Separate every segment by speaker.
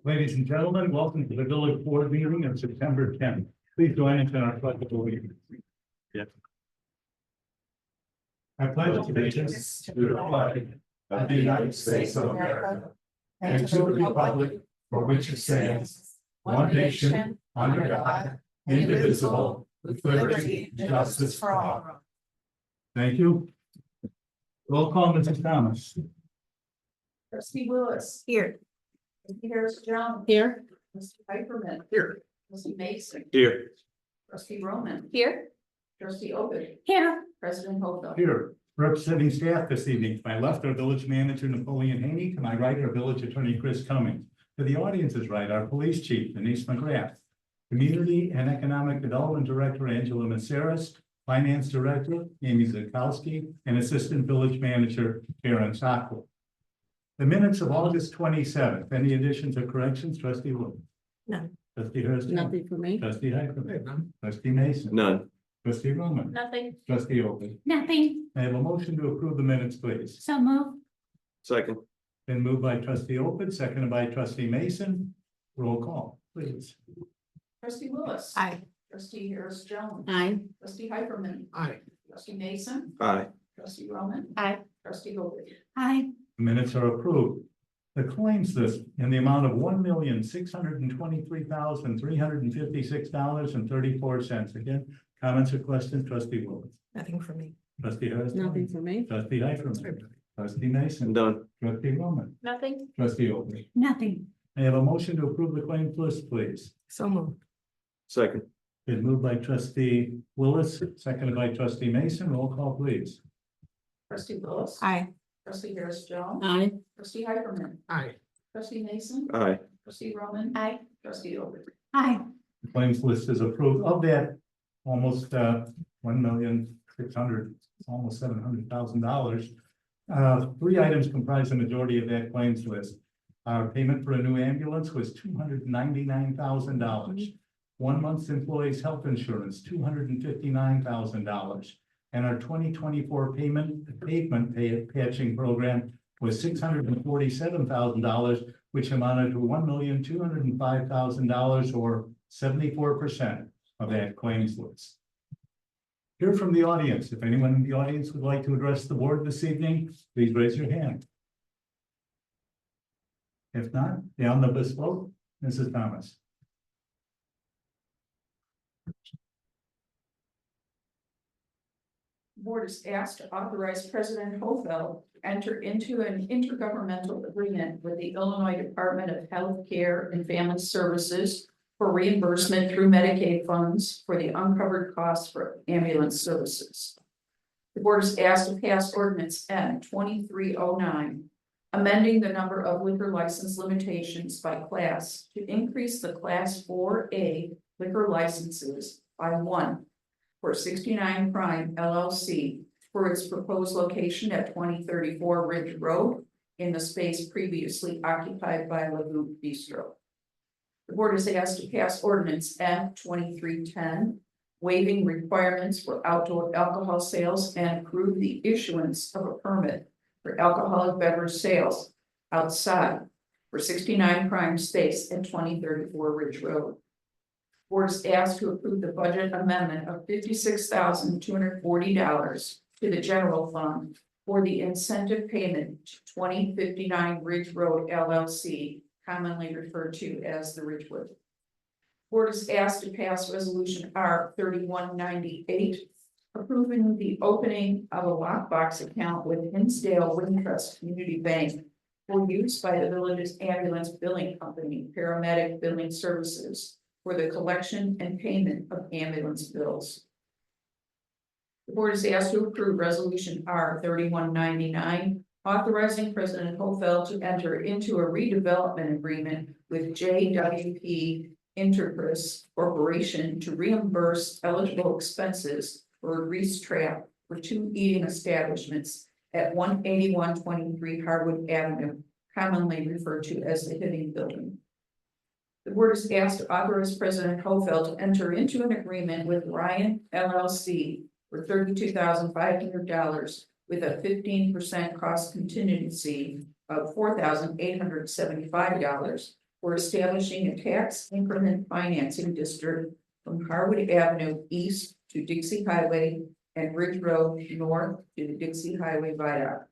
Speaker 1: Ladies and gentlemen, welcome to the village board meeting of September 10th. Please join us in our pledge of allegiance. Yes. I pledge allegiance to the flag of the United States of America and to the republic for which it stands, one nation, under God, indivisible, with liberty and justice for all. Thank you. Roll call, Mrs. Thomas.
Speaker 2: Trustee Willis.
Speaker 3: Here.
Speaker 2: Trustee Harris Jones.
Speaker 3: Here.
Speaker 2: Trustee Hyperman.
Speaker 1: Here.
Speaker 2: Trustee Mason.
Speaker 1: Here.
Speaker 2: Trustee Roman.
Speaker 3: Here.
Speaker 2: Trustee Obid.
Speaker 3: Here.
Speaker 2: President Hope.
Speaker 1: Here. Representing staff this evening, to my left, our village manager Napoleon Haney, to my right, our village attorney Chris Cummings. To the audience's right, our police chief Denise McGrath, Community and Economic Development Director Angela Maceras, Finance Director Amy Zakowski, and Assistant Village Manager Karen Sockel. The minutes of August 27th. Any additions or corrections, Trustee Wood?
Speaker 3: None.
Speaker 1: Trustee Hurst?
Speaker 3: Nothing for me.
Speaker 1: Trustee Hyperman? Trustee Mason?
Speaker 4: None.
Speaker 1: Trustee Roman?
Speaker 3: Nothing.
Speaker 1: Trustee Oakley?
Speaker 3: Nothing.
Speaker 1: I have a motion to approve the minutes, please.
Speaker 3: So move.
Speaker 4: Second.
Speaker 1: Been moved by Trustee Oakley, seconded by Trustee Mason. Roll call, please.
Speaker 2: Trustee Willis.
Speaker 3: Aye.
Speaker 2: Trustee Harris Jones.
Speaker 3: Aye.
Speaker 2: Trustee Hyperman.
Speaker 1: Aye.
Speaker 2: Trustee Mason.
Speaker 4: Aye.
Speaker 2: Trustee Roman.
Speaker 3: Aye.
Speaker 2: Trustee Obid.
Speaker 3: Aye.
Speaker 1: Minutes are approved. The claims list in the amount of $1,623,356.34. Again, comments or questions, Trustee Willis?
Speaker 3: Nothing for me.
Speaker 1: Trustee Harris?
Speaker 3: Nothing for me.
Speaker 1: Trustee Hyperman? Trustee Mason?
Speaker 4: Done.
Speaker 1: Trustee Roman?
Speaker 3: Nothing.
Speaker 1: Trustee Oakley?
Speaker 3: Nothing.
Speaker 1: I have a motion to approve the claims list, please.
Speaker 3: So moved.
Speaker 4: Second.
Speaker 1: Been moved by Trustee Willis, seconded by Trustee Mason. Roll call, please.
Speaker 2: Trustee Willis.
Speaker 3: Aye.
Speaker 2: Trustee Harris Jones.
Speaker 3: Aye.
Speaker 2: Trustee Hyperman.
Speaker 1: Aye.
Speaker 2: Trustee Mason.
Speaker 4: Aye.
Speaker 2: Trustee Roman.
Speaker 3: Aye.
Speaker 2: Trustee Obid.
Speaker 3: Aye.
Speaker 1: The claims list is approved. Of that, almost 1,600,000, almost $700,000. 3 items comprise the majority of that claims list. Our payment for a new ambulance was $299,000. 1 month's employees' health insurance, $259,000. And our 2024 pavement patching program was $647,000, which amounted to $1,205,000, or 74% of that claims list. Hear from the audience. If anyone in the audience would like to address the board this evening, please raise your hand. If not, the omnibus vote, Mrs. Thomas.
Speaker 2: The board is asked to authorize President Hofeld to enter into an intergovernmental agreement with the Illinois Department of Health Care and Family Services for reimbursement through Medicaid funds for the uncovered costs for ambulance services. The board is asked to pass ordinance N 2309, amending the number of liquor license limitations by class to increase the class 4A liquor licenses by 1 for 69 Prime LLC for its proposed location at 2034 Ridge Road in the space previously occupied by Lagoon Bistro. The board is asked to pass ordinance N 2310, waiving requirements for outdoor alcohol sales and approve the issuance of a permit for alcoholic beverage sales outside for 69 Prime Space at 2034 Ridge Road. Board is asked to approve the budget amendment of $56,240 to the general fund for the incentive payment to 2059 Ridge Road LLC, commonly referred to as the Ridgewood. Board is asked to pass resolution R 3198, approving the opening of a lockbox account with Hinsdale Wintrust Community Bank for use by the village's ambulance billing company, Paramedic Billing Services, for the collection and payment of ambulance bills. The board is asked to approve resolution R 3199, authorizing President Hofeld to enter into a redevelopment agreement with JWP Enterprise Corporation to reimburse eligible expenses for a grease trap for 2 eating establishments at 18123 Harwood Avenue, commonly referred to as the Hibbing Building. The board is asked to authorize President Hofeld to enter into an agreement with Ryan LLC for $32,500 with a 15% cost contingency of $4,875 for establishing a tax increment financing district from Harwood Avenue east to Dixie Highway and Ridge Road north to the Dixie Highway Viaduct.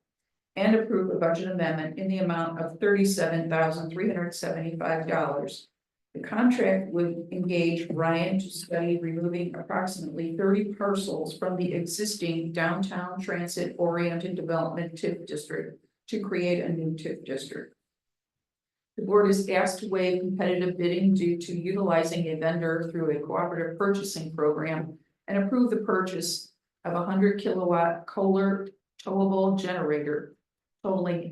Speaker 2: And approve a budget amendment in the amount of $37,375. The contract would engage Ryan to study removing approximately 30 parcels from the existing downtown transit-oriented development TIF district to create a new TIF district. The board is asked to waive competitive bidding due to utilizing a vendor through a cooperative purchasing program and approve the purchase of a 100 kilowatt Kohler towable generator totaling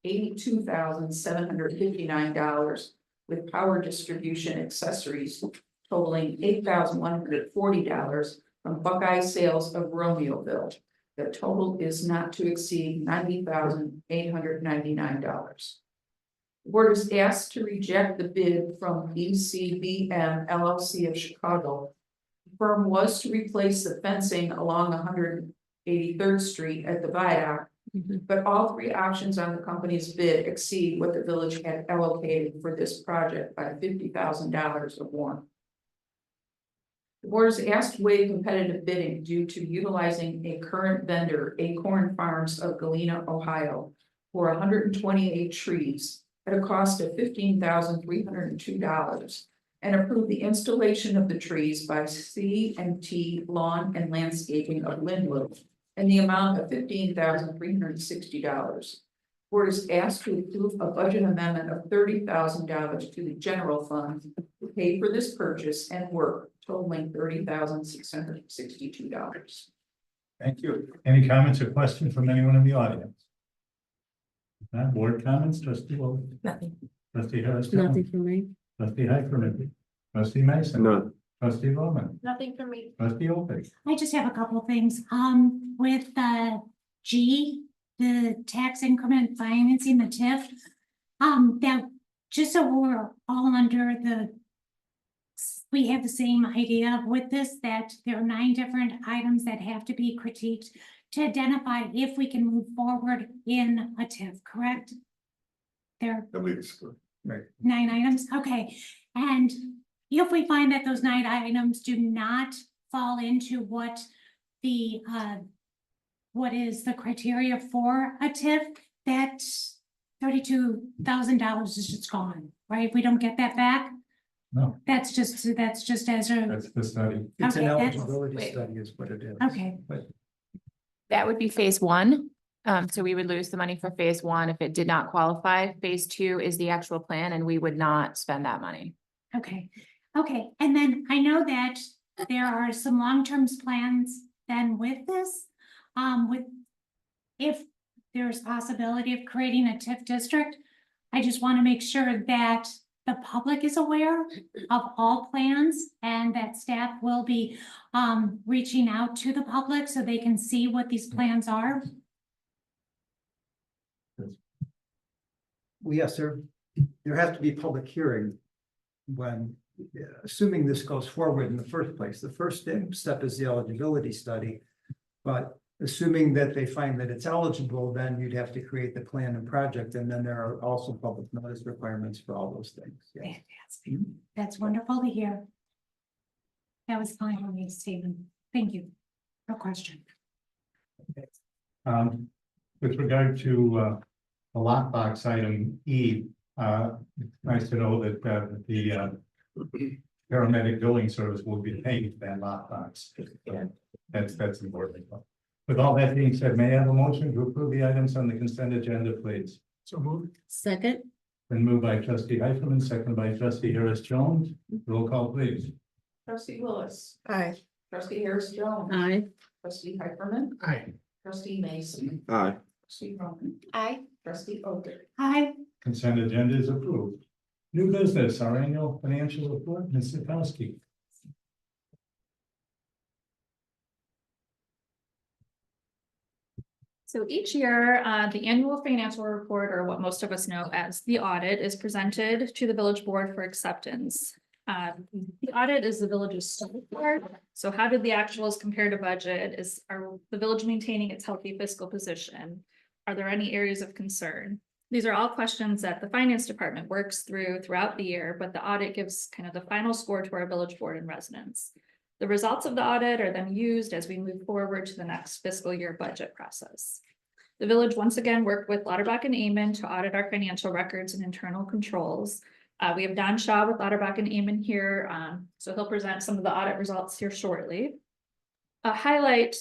Speaker 2: $82,759 with power distribution accessories totaling $8,140 from Buckeye Sales of Romeoville. The total is not to exceed $90,899. The board is asked to reject the bid from ECBM LLC of Chicago. The firm was to replace the fencing along 183rd Street at the viaduct, but all three options on the company's bid exceed what the village had allocated for this project by $50,000 or more. The board is asked to waive competitive bidding due to utilizing a current vendor, Acorn Farms of Galena, Ohio, for 128 trees at a cost of $15,302, and approve the installation of the trees by C&T Lawn and Landscaping of Linwood in the amount of $15,360. Board is asked to approve a budget amendment of $30,000 to the general fund to pay for this purchase and work totaling $30,662.
Speaker 1: Thank you. Any comments or questions from anyone in the audience? Not board comments, trustee Wilson.
Speaker 3: Nothing.
Speaker 1: Trustee Harris.
Speaker 3: Nothing for me.
Speaker 1: Trustee Heiferman. Trustee Mason.
Speaker 4: None.
Speaker 1: Trustee Bowman.
Speaker 3: Nothing for me.
Speaker 1: Trustee Opie.
Speaker 5: I just have a couple of things, with G, the tax increment financing, the TIF. That, just so we're all under we have the same idea with this, that there are 9 different items that have to be critiqued to identify if we can move forward in a TIF, correct? There
Speaker 4: I believe it's good.
Speaker 1: Right.
Speaker 5: 9 items, okay, and if we find that those 9 items do not fall into what is the criteria for a TIF, that $32,000 is just gone, right? We don't get that back?
Speaker 1: No,
Speaker 5: That's just as a,
Speaker 1: that's the study.
Speaker 6: It's an
Speaker 5: Okay, that's-
Speaker 6: eligibility
Speaker 3: wait.
Speaker 6: study is what it is.
Speaker 5: okay,
Speaker 3: That would be phase one. So we would lose the money for phase one if it did not qualify. Phase two is the actual plan and we would not spend that money.
Speaker 5: okay, okay, and then I know that there are some long-term plans then with this, if there's possibility of creating a TIF district, I just want to make sure that the public is aware of all plans and that staff will be reaching out to the public so they can see what these plans are.
Speaker 6: Well, yes, there has to be public hearing when, assuming this goes forward in the first place. The first step is the eligibility study. But assuming that they find that it's eligible, then you'd have to create the plan and project, and then there are also public notice requirements for all those things. Yeah.
Speaker 5: Fantastic. That's wonderful to hear. That was fine for me, Stephen. Thank you. No question.
Speaker 1: With regard to the lockbox item E, it's nice to know that the paramedic billing service will be paying for that lockbox. That's important. With all that being said, may I have a motion to approve the items on the consent agenda, please?
Speaker 6: So moved.
Speaker 3: Second.
Speaker 1: Been moved by trustee Heiferman, second by trustee Harris Jones. Roll call, please.
Speaker 2: Trustee Willis.
Speaker 3: Aye.
Speaker 2: Trustee Harris Jones.
Speaker 3: Aye.
Speaker 2: Trustee Heiferman.
Speaker 6: Aye.
Speaker 2: Trustee Mason.
Speaker 4: Aye.
Speaker 2: Trustee Bowman.
Speaker 3: Aye.
Speaker 2: Trustee Opie.
Speaker 5: Hi,
Speaker 1: Consent agenda is approved. New business, our annual financial report, Ms. Sikowski.
Speaker 7: So each year, the annual financial report, or what most of us know as the audit, is presented to the village board for acceptance. The audit is the village's scorecard. So how did the actuals compare to budget? Are the village maintaining its healthy fiscal position? Are there any areas of concern? These are all questions that the finance department works throughout the year, but the audit gives kind of the final score to our village board and residents. The results of the audit are then used as we move forward to the next fiscal year budget process. The village once again worked with Lauterbach and Amen to audit our financial records and internal controls. We have Don Shaw with Lauterbach and Amen here, so he'll present some of the audit results here shortly. A highlight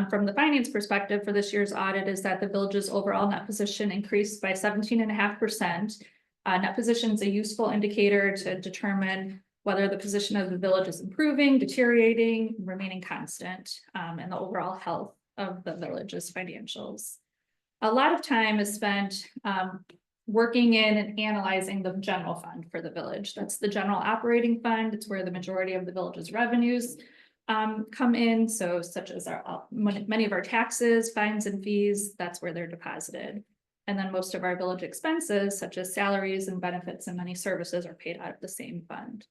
Speaker 7: from the finance perspective for this year's audit is that the village's overall net position increased by 17.5%. Net position is a useful indicator to determine whether the position of the village is improving, deteriorating, remaining constant, and the overall health of the village's financials. A lot of time is spent working in and analyzing the general fund for the village. That's the general operating fund. It's where the majority of the village's revenues come in. So such as many of our taxes, fines and fees, that's where they're deposited. And then most of our village expenses, such as salaries and benefits and many services, are paid out of the same fund.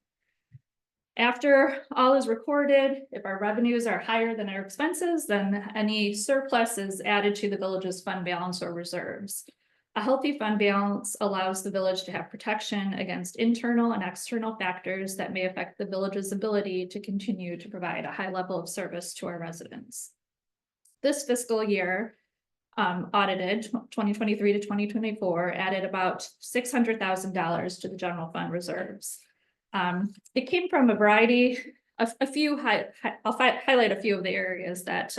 Speaker 7: After all is recorded, if our revenues are higher than our expenses, then any surplus is added to the village's fund balance or reserves. A healthy fund balance allows the village to have protection against internal and external factors that may affect the village's ability to continue to provide a high level of service to our residents. This fiscal year, audited 2023 to 2024, added about $600,000 to the general fund reserves. It came from a variety of I'll highlight a few of the areas that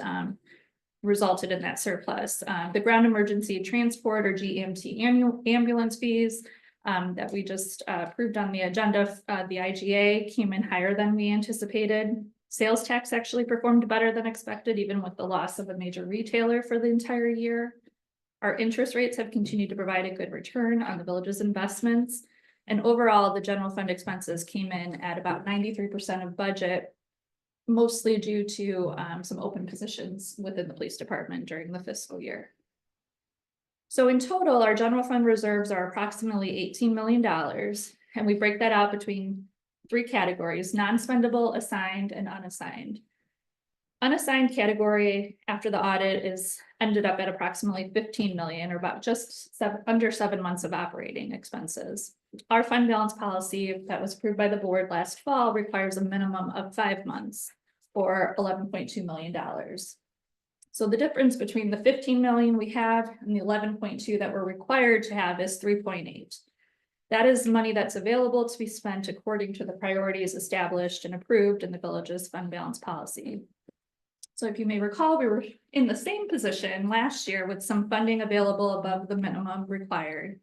Speaker 7: resulted in that surplus. The ground emergency transport or GEMT annual ambulance fees that we just approved on the agenda, the IGA came in higher than we anticipated. Sales tax actually performed better than expected, even with the loss of a major retailer for the entire year. Our interest rates have continued to provide a good return on the village's investments. And overall, the general fund expenses came in at about 93% of budget, mostly due to some open positions within the police department during the fiscal year. So in total, our general fund reserves are approximately $18 million, and we break that out between three categories: non-spendable, assigned, and unassigned. Unassigned category after the audit ended up at approximately 15 million, or about just under 7 months of operating expenses. Our fund balance policy that was approved by the board last fall requires a minimum of 5 months, or $11.2 million. So the difference between the 15 million we have and the 11.2 that we're required to have is 3.8. That is money that's available to be spent according to the priorities established and approved in the village's fund balance policy. So if you may recall, we were in the same position last year with some funding available above the minimum required.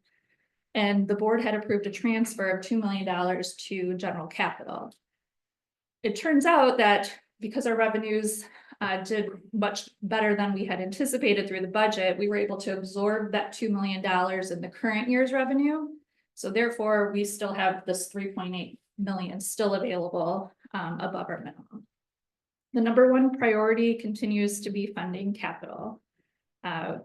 Speaker 7: And the board had approved a transfer of $2 million to general capital. It turns out that because our revenues did much better than we had anticipated through the budget, we were able to absorb that $2 million in the current year's revenue. So therefore, we still have this 3.8 million still available above our minimum. The number one priority continues to be funding capital.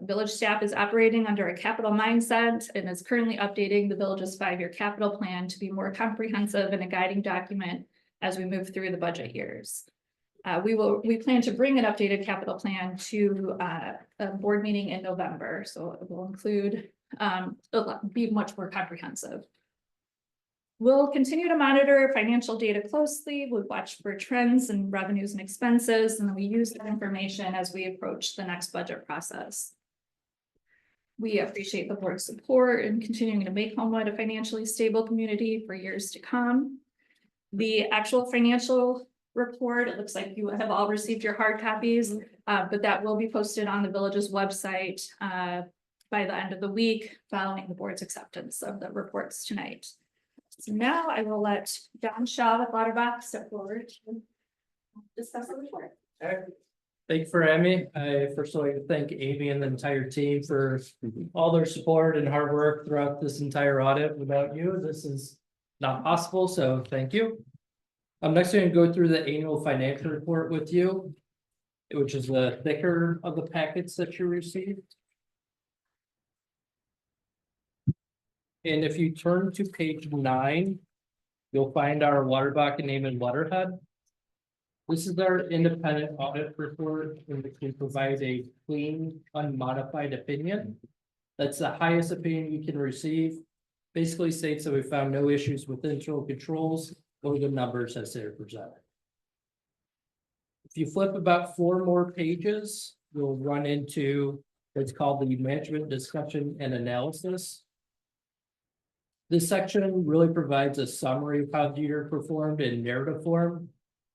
Speaker 7: Village staff is operating under a capital mindset and is currently updating the village's 5-year capital plan to be more comprehensive and a guiding document as we move through the budget years. We plan to bring an updated capital plan to a board meeting in November, so it will include be much more comprehensive. We'll continue to monitor financial data closely. We'll watch for trends in revenues and expenses, and then we use that information as we approach the next budget process. We appreciate the board's support in continuing to make Homewood a financially stable community for years to come. The actual financial report, it looks like you have all received your hard copies, but that will be posted on the village's website by the end of the week following the board's acceptance of the reports tonight. So now I will let Don Shaw with Lauterbach step forward to discuss the report.
Speaker 8: Thank you for having me. I first like to thank Amy and the entire team for all their support and hard work throughout this entire audit. Without you, this is not possible, so thank you. I'm next going to go through the annual financial report with you, which is the thicker of the packets that you received. And if you turn to page 9, you'll find our water bucket name and letterhead. This is our independent audit report, in which we provide a clean, unmodified opinion. That's the highest opinion you can receive. Basically states that we found no issues with internal controls or the numbers as they're presented. If you flip about 4 more pages, you'll run into what's called the management discussion and analysis. This section really provides a summary of how the year performed in narrative form.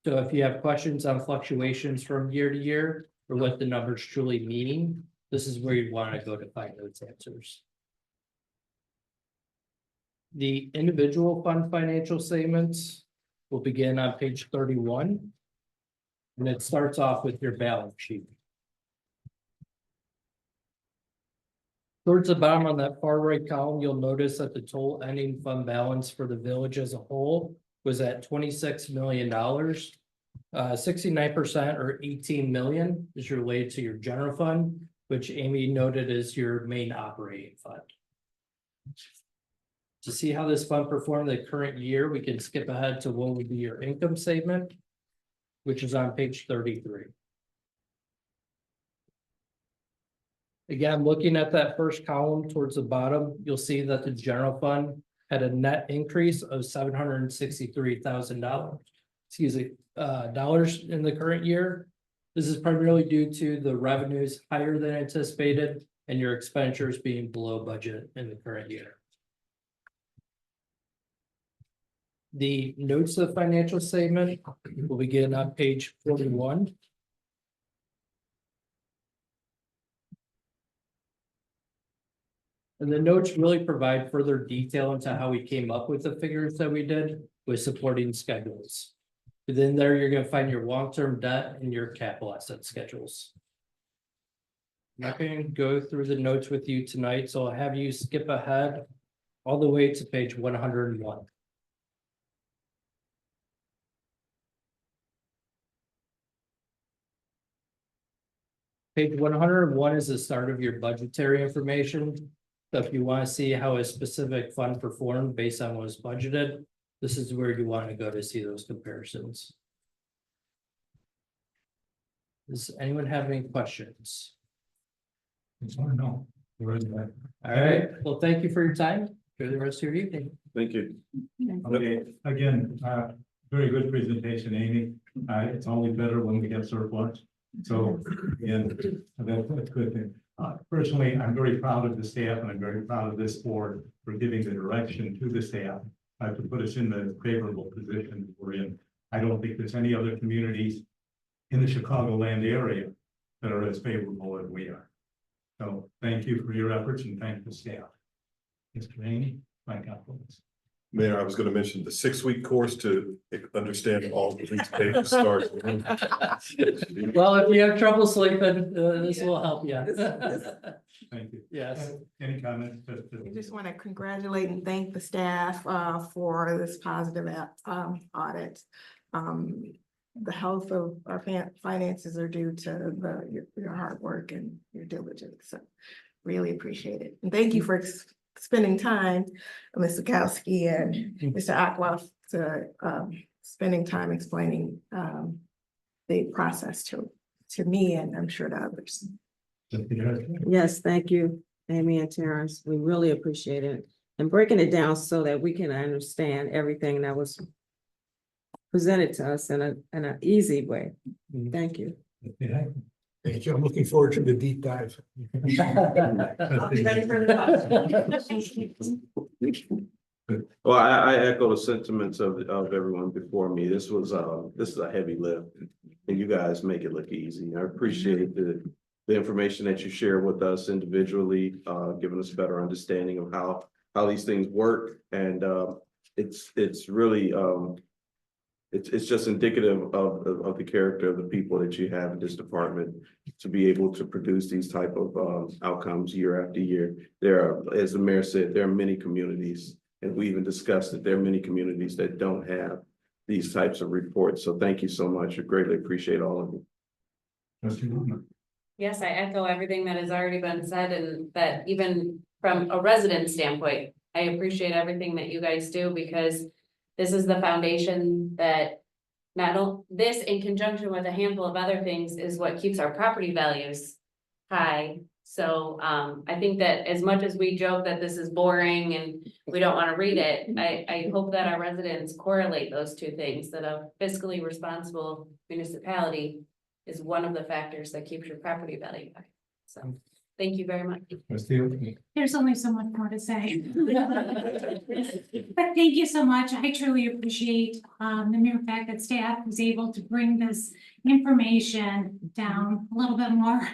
Speaker 8: So if you have questions on fluctuations from year to year or what the numbers truly mean, this is where you'd want to go to find those answers. The individual fund financial statements will begin on page 31. And it starts off with your balance sheet. Towards the bottom on that far right column, you'll notice that the total ending fund balance for the village as a whole was at $26 million. 69% or 18 million is related to your general fund, which Amy noted is your main operating fund. To see how this fund performed the current year, we can skip ahead to what would be your income statement, which is on page 33. Again, looking at that first column towards the bottom, you'll see that the general fund had a net increase of $763,000. Excuse me, dollars in the current year. This is primarily due to the revenues higher than anticipated and your expenditures being below budget in the current year. The notes of the financial statement will begin on page 41. And the notes really provide further detail into how we came up with the figures that we did with supporting schedules. Within there, you're going to find your long-term debt and your capital asset schedules. I'm not going to go through the notes with you tonight, so I'll have you skip ahead all the way to page 101. Page 101 is the start of your budgetary information. So if you want to see how a specific fund performed based on what was budgeted, this is where you want to go to see those comparisons. Does anyone have any questions?
Speaker 1: No.
Speaker 8: All right, well, thank you for your time. Enjoy the rest of your evening.
Speaker 4: Thank you.
Speaker 1: Okay, again, very good presentation, Amy. It's always better when we get surplus. So, again, that's a good thing. Personally, I'm very proud of the staff and I'm very proud of this board for giving the direction to the staff to put us in the favorable position we're in. I don't think there's any other communities in the Chicagoland area that are as favorable as we are. So thank you for your efforts and thank the staff. Mr. Rainey, my compliments.
Speaker 9: Mayor, I was going to mention the 6-week course to understand all of these pages start.
Speaker 8: Well, if you have trouble sleeping, this will help you.
Speaker 1: Thank you.
Speaker 8: Yes.
Speaker 1: Any comments?
Speaker 10: I just want to congratulate and thank the staff for this positive audit. The health of our finances are due to your hard work and your diligence. So really appreciate it. And thank you for spending time, Ms. Zakowski and Mr. Aqua, to spending time explaining the process to me and I'm sure to others.
Speaker 11: Yes, thank you, Amy and Terrence. We really appreciate it. And breaking it down so that we can understand everything that was presented to us in an easy way. Thank you.
Speaker 6: Thank you. I'm looking forward to the deep dive.
Speaker 10: I'll be ready for the
Speaker 4: Well, I echo the sentiments of everyone before me. This is a heavy lift and you guys make it look easy. I appreciate the information that you share with us individually, giving us a better understanding of how these things work. And it's really it's just indicative of the character of the people that you have in this department to be able to produce these type of outcomes year after year. There are, as the mayor said, there are many communities, and we even discussed that there are many communities that don't have these types of reports. So thank you so much. I greatly appreciate all of you.
Speaker 12: Yes, I echo everything that has already been said, and that even from a resident standpoint, I appreciate everything that you guys do, because this is the foundation that this in conjunction with a handful of other things is what keeps our property values high. So, I think that as much as we joke that this is boring and we don't want to read it, I hope that our residents correlate those two things, that a fiscally responsible municipality is one of the factors that keeps your property value high. So, thank you very much.
Speaker 1: Trustee Oakley.
Speaker 5: There's only so much more to say. But thank you so much. I truly appreciate the mere fact that staff was able to bring this information down a little bit more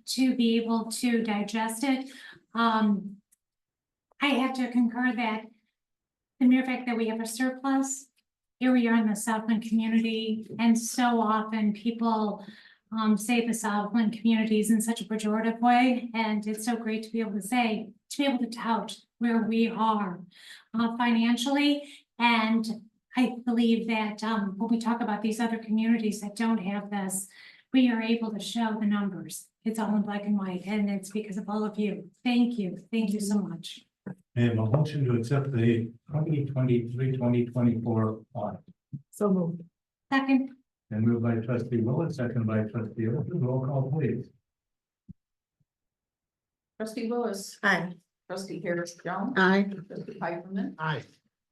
Speaker 5: to be able to digest it. I have to concur that the mere fact that we have a surplus, here we are in the Southland community, and so often people say the Southland communities in such a pejorative way, and it's so great to be able to say, to be able to tout where we are financially. And I believe that when we talk about these other communities that don't have this, we are able to show the numbers. It's all in black and white, and it's because of all of you. Thank you. Thank you so much.
Speaker 1: I have a motion to accept the 2023-2024 audit.
Speaker 10: So moved.
Speaker 5: Second,
Speaker 1: And moved by trustee Willis, second by trustee Oakley. Roll call, please.
Speaker 2: Trustee Willis.
Speaker 10: Aye.
Speaker 2: Trustee Harris Jones.
Speaker 11: Aye.
Speaker 2: Trustee Hyperman.
Speaker 6: Aye.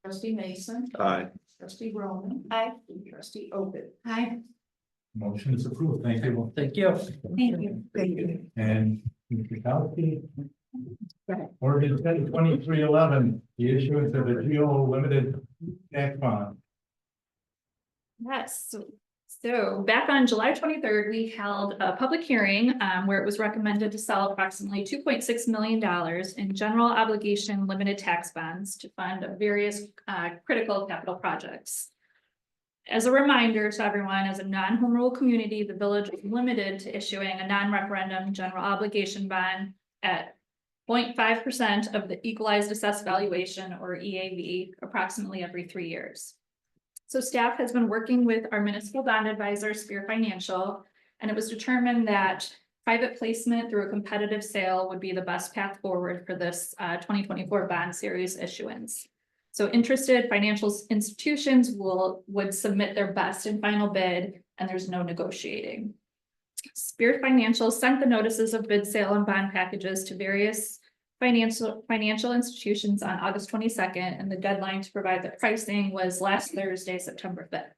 Speaker 2: Trustee Mason.
Speaker 4: Aye.
Speaker 2: Trustee Roman.
Speaker 12: Aye.
Speaker 2: Trustee Ovid.
Speaker 5: aye,
Speaker 1: Motion is approved. Thank you.
Speaker 8: Thank you.
Speaker 5: thank you.
Speaker 10: Thank you.
Speaker 1: And Mr. Kowski. Ordinance 2311, the issuance of a GO limited tax bond.
Speaker 7: Yes, so back on July 23rd, we held a public hearing where it was recommended to sell approximately $2.6 million in general obligation limited tax bonds to fund various critical capital projects. As a reminder to everyone, as a non-home rule community, the village is limited to issuing a non-referendum general obligation bond at 0.5% of the equalized assessed valuation, or EAV, approximately every 3 years. So staff has been working with our municipal bond advisor, Spear Financial, and it was determined that private placement through a competitive sale would be the best path forward for this 2024 bond series issuance. So interested financial institutions would submit their best and final bid, and there's no negotiating. Spear Financial sent the notices of bid sale and bond packages to various financial institutions on August 22nd, and the deadline to provide the pricing was last Thursday, September 5th.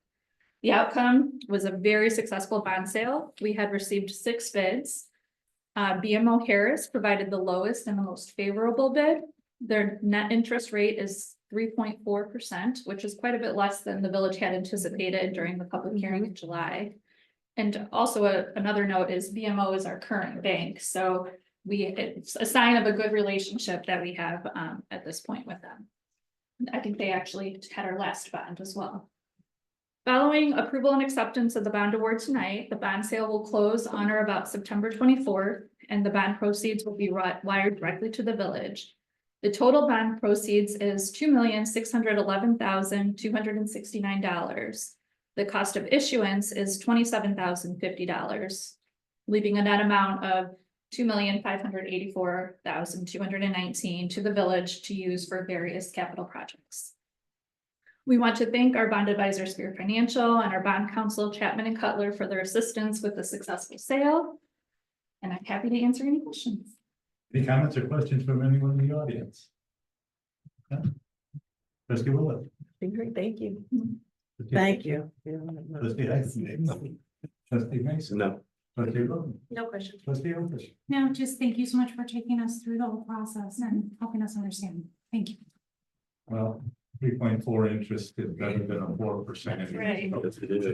Speaker 7: The outcome was a very successful bond sale. We had received 6 bids. BMO Harris provided the lowest and the most favorable bid. Their net interest rate is 3.4%, which is quite a bit less than the village had anticipated during the public hearing in July. And also another note is BMO is our current bank, so it's a sign of a good relationship that we have at this point with them. I think they actually had our last bond as well. Following approval and acceptance of the bond award tonight, the bond sale will close on or about September 24th, and the bond proceeds will be wired directly to the village. The total bond proceeds is $2,611,269. The cost of issuance is $27,050, leaving a net amount of $2,584,219 to the village to use for various capital projects. We want to thank our bond advisor, Spear Financial, and our bond counsel, Chapman and Cutler, for their assistance with the successful sale. And I'm happy to answer any questions.
Speaker 1: Any comments or questions from anyone in the audience? Trustee Willis.
Speaker 10: Thank you.
Speaker 11: Thank you.
Speaker 1: Trustee Hyson. Trustee Mason.
Speaker 4: No.
Speaker 1: Trustee Roman.
Speaker 12: No questions.
Speaker 1: Trustee Oakley.
Speaker 5: No, just thank you so much for taking us through the whole process and helping us understand. Thank you.
Speaker 1: Well, 3.4 interest is better than a 4%.
Speaker 7: Right.
Speaker 4: Yes, it is.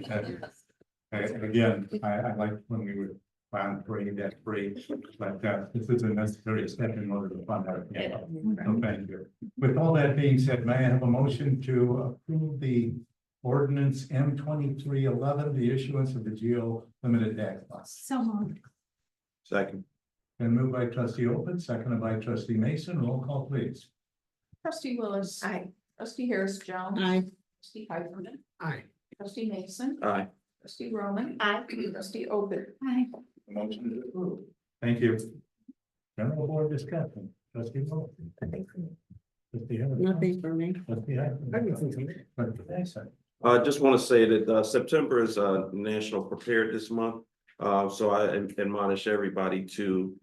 Speaker 1: And again, I like when we would bond free, debt free, but this is a necessary step in order to fund our capital. So thank you. With all that being said, may I have a motion to approve the ordinance M2311, the issuance of the GO limited tax bond?
Speaker 5: So moved.
Speaker 4: Second.
Speaker 1: And moved by trustee Open, seconded by trustee Mason. Roll call, please.
Speaker 2: Trustee Willis.
Speaker 10: Aye.
Speaker 2: Trustee Harris Jones.
Speaker 11: Aye.
Speaker 2: Trustee Hyperman.
Speaker 6: Aye.
Speaker 2: Trustee Mason.
Speaker 4: Aye.
Speaker 2: Trustee Roman.
Speaker 12: Aye.
Speaker 2: Trustee Ovid.
Speaker 5: Aye.
Speaker 1: The motion is approved. Thank you. General board discussion. Trustee Wilson. Trustee Harris.
Speaker 11: Nothing for me.
Speaker 1: Trustee Harris. Trustee Mason.
Speaker 4: I just want to say that September is National Preparedness Month. So I admonish everybody to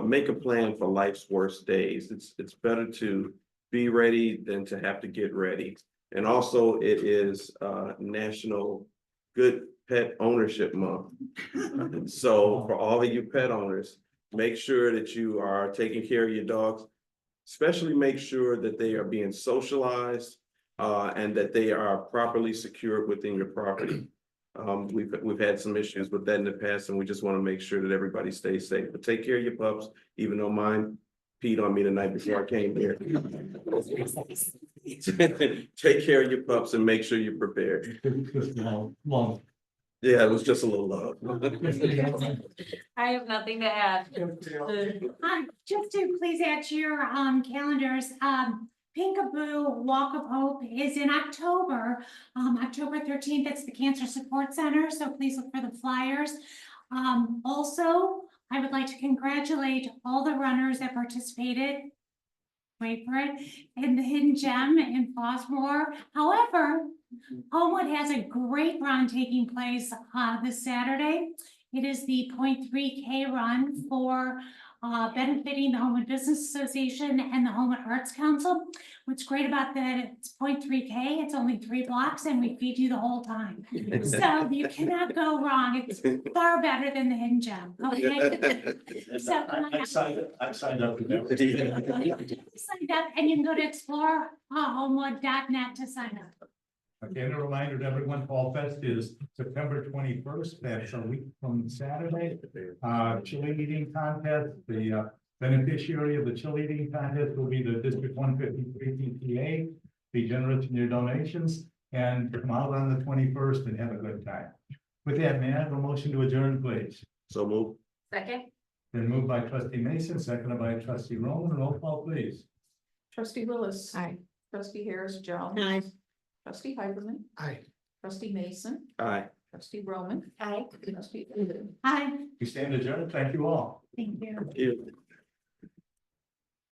Speaker 4: make a plan for life's worst days. It's better to be ready than to have to get ready. And also it is National Good Pet Ownership Month. And so for all of you pet owners, make sure that you are taking care of your dogs. Especially make sure that they are being socialized and that they are properly secured within your property. We've had some issues with that in the past, and we just want to make sure that everybody stays safe. But take care of your pups, even though mine peed on me the night before I came here. Take care of your pups and make sure you're prepared.
Speaker 1: Long.
Speaker 4: Yeah, it was just a little love.
Speaker 12: I have nothing to add.
Speaker 5: Just to please add to your calendars, Pinkaboo Walk of Hope is in October, October 13th. It's the Cancer Support Center, so please look for the flyers. Also, I would like to congratulate all the runners that participated. Wait for it, in the Hidden Gem in Flossmoor. However, Homewood has a great run taking place this Saturday. It is the 0.3K run for benefiting the Homewood Business Association and the Homewood Arts Council. What's great about that, it's 0.3K, it's only 3 blocks, and we feed you the whole time. So you cannot go wrong. It's far better than the Hidden Gem, okay? So come on
Speaker 1: I
Speaker 5: out.
Speaker 1: signed up.
Speaker 5: Sign up, and you can go to explorehomewood.net to sign up.
Speaker 1: Again, a reminder to everyone, Fall Fest is September 21st. That's a week from Saturday. Chili eating contest, the beneficiary of the chili eating contest will be the District 153 PTA. Be generous in your donations and come out on the 21st and have a good time. With that, may I have a motion to adjourn, please?
Speaker 4: So move.
Speaker 12: Second?
Speaker 1: Been moved by Trustee Mason, seconded by Trustee Roman. Roll call, please.
Speaker 2: Trustee Willis.
Speaker 11: Aye.
Speaker 2: Trustee Harris Jones.
Speaker 11: Aye.
Speaker 2: Trustee Hyperman.
Speaker 6: Aye.
Speaker 2: Trustee Mason.
Speaker 4: Aye.
Speaker 2: Trustee Roman.
Speaker 12: Aye.
Speaker 2: Trustee Uben.
Speaker 5: Hi,
Speaker 1: We stand adjourned. Thank you all.
Speaker 5: thank you.
Speaker 4: You.